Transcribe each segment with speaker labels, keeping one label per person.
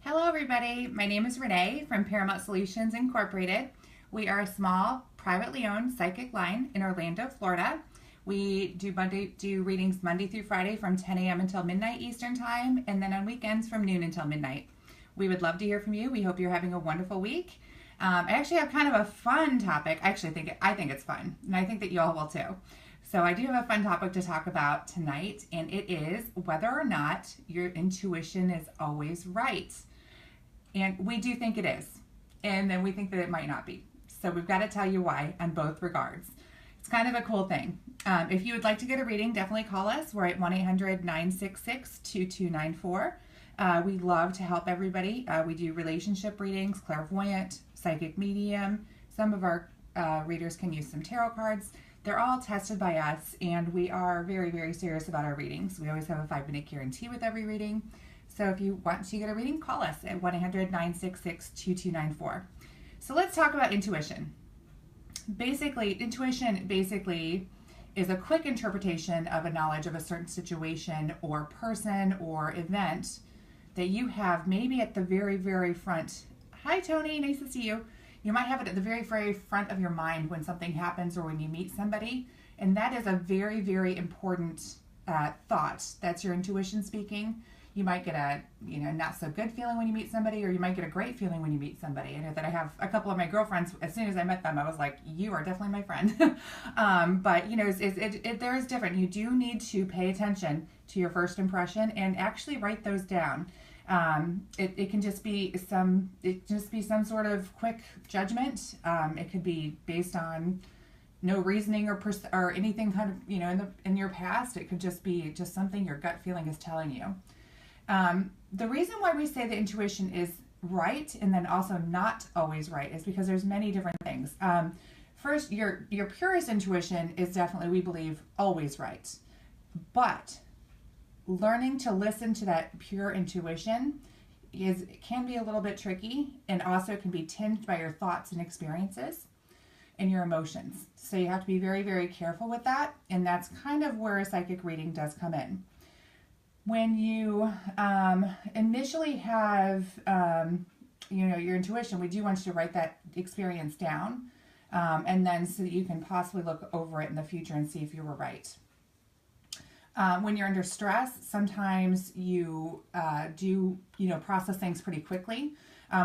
Speaker 1: Hello everybody, my name is Renee from Paramount Solutions Incorporated. We are a small, privately owned psychic line in Orlando, Florida. We do readings Monday through Friday from 10 a.m. until midnight Eastern Time, and then on weekends from noon until midnight. We would love to hear from you. We hope you're having a wonderful week. I actually have kind of a fun topic. I think it's fun, and I think that you all will too. So I do have a fun topic to talk about tonight, and it is whether or not your intuition is always right. And we do think it is, and then we think that it might not be. So we've got to tell you why on both regards. It's kind of a cool thing. If you would like to get a reading, definitely call us. We're at 1-800-966-2294. We love to help everybody. We do relationship readings, clairvoyant, psychic medium. Some of our readers can use some tarot cards. They're all tested by us, and we are very, very serious about our readings. We always have a 5-minute guarantee with every reading. So if you want to get a reading, call us at 1-800-966-2294. So let's talk about intuition. Intuition is a quick interpretation of a knowledge of a certain situation or person or event that you have maybe at the very, very front. Hi, Tony. Nice to see you. You might have it at the very, very front of your mind when something happens or when you meet somebody. And that is a very, very important thought. That's your intuition speaking. You might get a not so good feeling when you meet somebody, or you might get a great feeling when you meet somebody. I know that I have a couple of my girlfriends, as soon as I met them, I was like, you are definitely my friend. But there is different. You do need to pay attention to your first impression and actually write those down. It can just be some sort of quick judgment. It could be based on no reasoning or anything kind of, in your past. It could just be something your gut feeling is telling you. The reason why we say that intuition is right and then also not always right is because there's many different things. First, your purest intuition is definitely, we believe, always right. But learning to listen to that pure intuition can be a little bit tricky, and also can be tinged by your thoughts and experiences and your emotions. So you have to be very, very careful with that, and that's kind of where a psychic reading does come in. When you initially have your intuition, we do want you to write that experience down, and then so that you can possibly look over it in the future and see if you were right. When you're under stress, sometimes you do process things pretty quickly,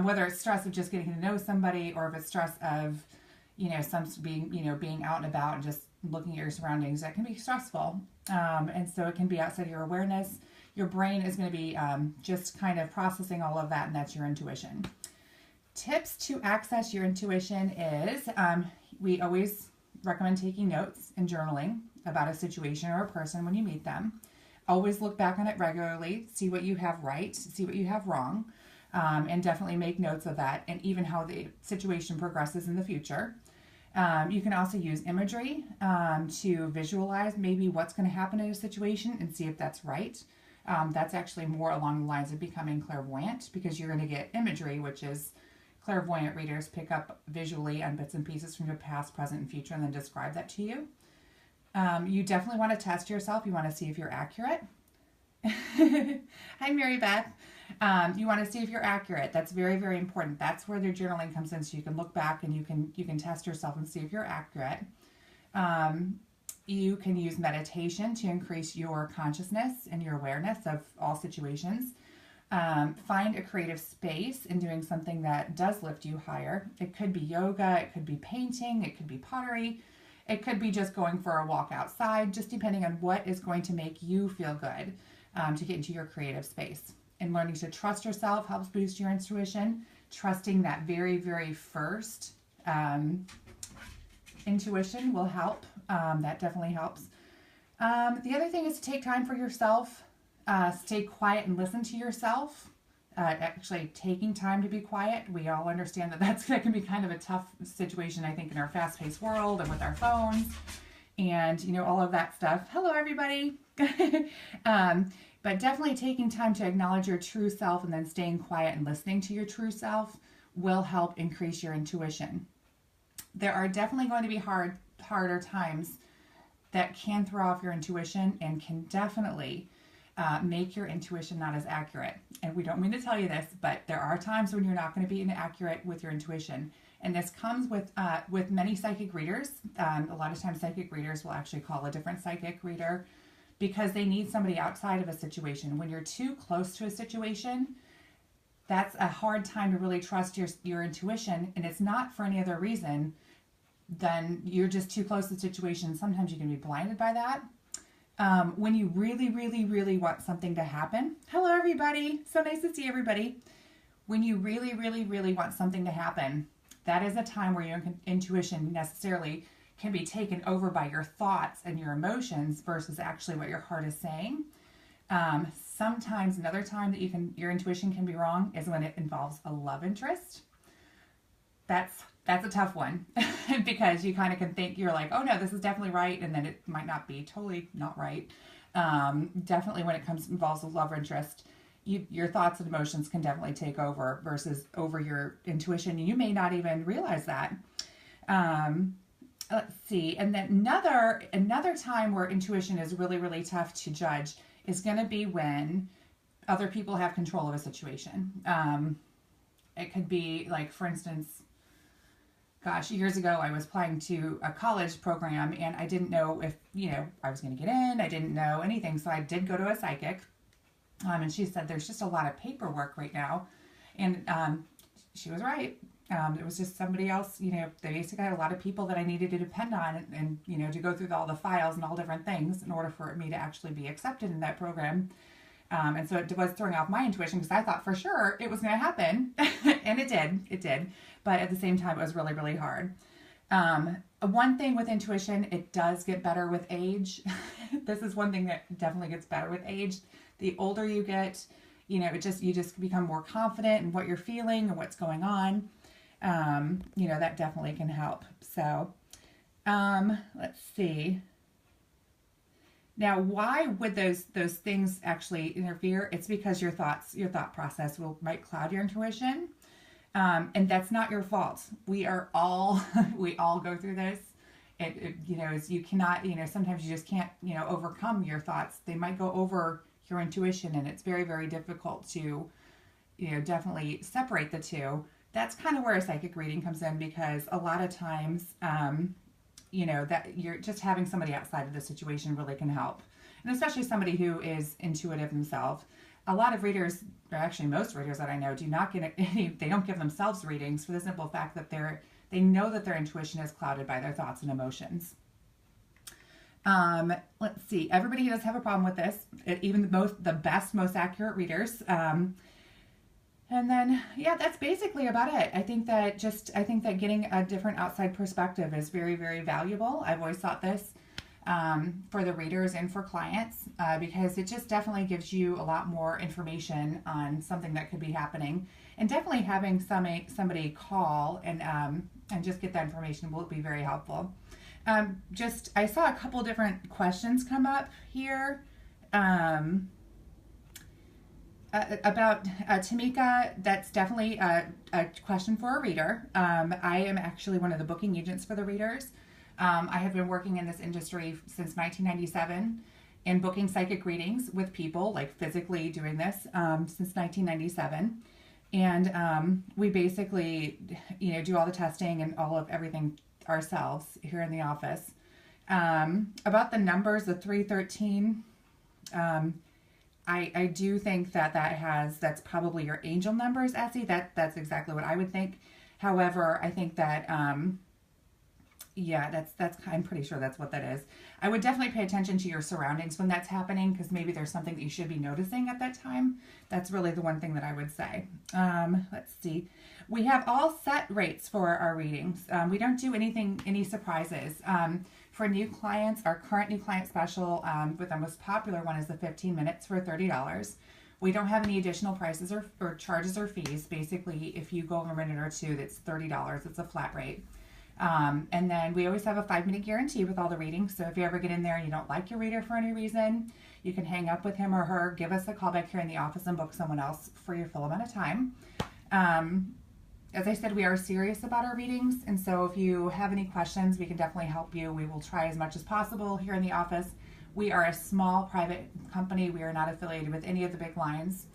Speaker 1: whether it's stress of just getting to know somebody, or if it's stress of being out and about and just looking at your surroundings. That can be stressful, and so it can be outside your awareness. Your brain is going to be just kind of processing all of that, and that's your intuition. Tips to access your intuition is we always recommend taking notes and journaling about a situation or a person when you meet them. Always look back on it regularly, see what you have right, see what you have wrong, and definitely make notes of that, and even how the situation progresses in the future. You can also use imagery to visualize maybe what's going to happen in a situation and see if that's right. That's actually more along the lines of becoming clairvoyant, because you're going to get imagery, which is clairvoyant readers pick up visually on bits and pieces from your past, present, and future, and then describe that to you. You definitely want to test yourself. You want to see if you're accurate. Hi, Mary Beth. You want to see if you're accurate. That's very, very important. That's where the journaling comes in, so you can look back and you can test yourself and see if you're accurate. You can use meditation to increase your consciousness and your awareness of all situations. Find a creative space in doing something that does lift you higher. It could be yoga, it could be painting, it could be pottery, it could be just going for a walk outside, just depending on what is going to make you feel good to get into your creative space. And learning to trust yourself helps boost your intuition. Trusting that very, very first intuition will help. That definitely helps. The other thing is to take time for yourself. Stay quiet and listen to yourself. Actually, taking time to be quiet. We all understand that can be kind of a tough situation, I think, in our fast-paced world and with our phones and, all of that stuff. Hello, everybody. But definitely taking time to acknowledge your true self and then staying quiet and listening to your true self will help increase your intuition. There are definitely going to be harder times that can throw off your intuition and can definitely make your intuition not as accurate. and we don't mean to tell you this, but there are times when you're not going to be inaccurate with your intuition. And this comes with many psychic readers. A lot of times psychic readers will actually call a different psychic reader because they need somebody outside of a situation. When you're too close to a situation, that's a hard time to really trust your intuition, and it's not for any other reason than you're just too close to the situation. Sometimes you can be blinded by that. When you really, really, really want something to happen. Hello, everybody. So nice to see everybody. When you really, really, really want something to happen, that is a time where your intuition necessarily can be taken over by your thoughts and your emotions versus actually what your heart is saying. Sometimes another time that your intuition can be wrong is when it involves a love interest. That's a tough one because you kind of can think you're like, oh no, this is definitely right, and then it might not be totally not right. Definitely when it involves a love interest, your thoughts and emotions can definitely take over versus over your intuition. You may not even realize that. Let's see, and then another time where intuition is really, really tough to judge is going to be when other people have control of a situation. It could be like, for instance, gosh, years ago I was applying to a college program and I didn't know if, I was going to get in. I didn't know anything. So I did go to a psychic. And she said, there's just a lot of paperwork right now. And she was right. It was just somebody else, they basically had a lot of people that I needed to depend on and to go through all the files and all different things in order for me to actually be accepted in that program. And so it was throwing off my intuition because I thought for sure it was going to happen. And it did. But at the same time, it was really, really hard. One thing with intuition, it does get better with age. This is one thing that definitely gets better with age. The older you get, you just become more confident in what you're feeling and what's going on. That definitely can help. So, let's see. Now, why would those things actually interfere? It's because your thought process might cloud your intuition. And that's not your fault. We all go through this. You cannot, sometimes you just can't, overcome your thoughts. They might go over your intuition, and it's very, very difficult to, definitely separate the two. That's kind of where a psychic reading comes in, because a lot of times, that you're just having somebody outside of the situation really can help. And especially somebody who is intuitive themselves. A lot of readers, or actually most readers that I know, they don't give themselves readings for the simple fact that they know that their intuition is clouded by their thoughts and emotions. Let's see. Everybody does have a problem with this. Even the best, most accurate readers. And then, that's basically about it. I think that getting a different outside perspective is very, very valuable. I've always thought this for the readers and for clients because it just definitely gives you a lot more information on something that could be happening. And definitely having somebody call and just get that information will be very helpful. I saw a couple different questions come up here. About Tamika, that's definitely a question for a reader. I am actually one of the booking agents for the readers. I have been working in this industry since 1997 and booking psychic readings with people, like physically doing this since 1997. And we basically, do all the testing and all of everything ourselves here in the office. About the numbers, the 313, I do think that's probably your angel numbers, Essie. That's exactly what I would think. However, I think that, I'm pretty sure that's what that is. I would definitely pay attention to your surroundings when that's happening, because maybe there's something that you should be noticing at that time. That's really the one thing that I would say. Let's see. We have all set rates for our readings. We don't do any surprises. For new clients, our current new client special, but the most popular one is the 15 minutes for $30. We don't have any additional prices or charges or fees. Basically, if you go over a minute or two, that's $30. It's a flat rate. And then we always have a 5-minute guarantee with all the readings. So if you ever get in there and you don't like your reader for any reason, you can hang up with him or her, give us a call back here in the office and book someone else for your full amount of time. As I said, we are serious about our readings, and so if you have any questions, we can definitely help you. We will try as much as possible here in the office. We are a small private company. We are not affiliated with any of the big lines.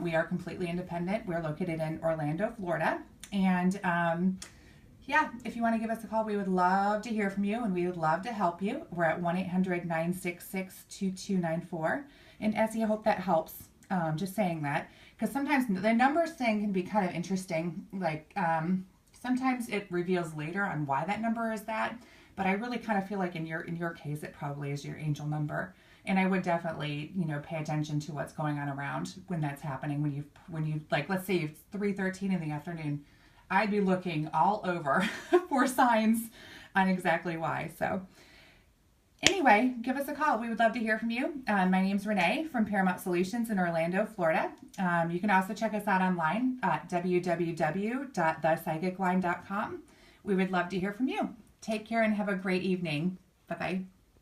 Speaker 1: We are completely independent. We're located in Orlando, Florida. And yeah, if you want to give us a call, we would love to hear from you and we would love to help you. We're at 1-800-966-2294. And Essie, I hope that helps, just saying that. Because sometimes the numbers thing can be kind of interesting. Like sometimes it reveals later on why that number is that. But I really kind of feel like in your case, it probably is your angel number. And I would definitely, pay attention to what's going on around when that's happening. When you like, let's say it's 3:13 in the afternoon, I'd be looking all over for signs on exactly why. So anyway, give us a call. We would love to hear from you. My name's Renee from Paramount Solutions in Orlando, Florida. You can also check us out online at www.thepsychicline.com. We would love to hear from you. Take care and have a great evening. Bye-bye.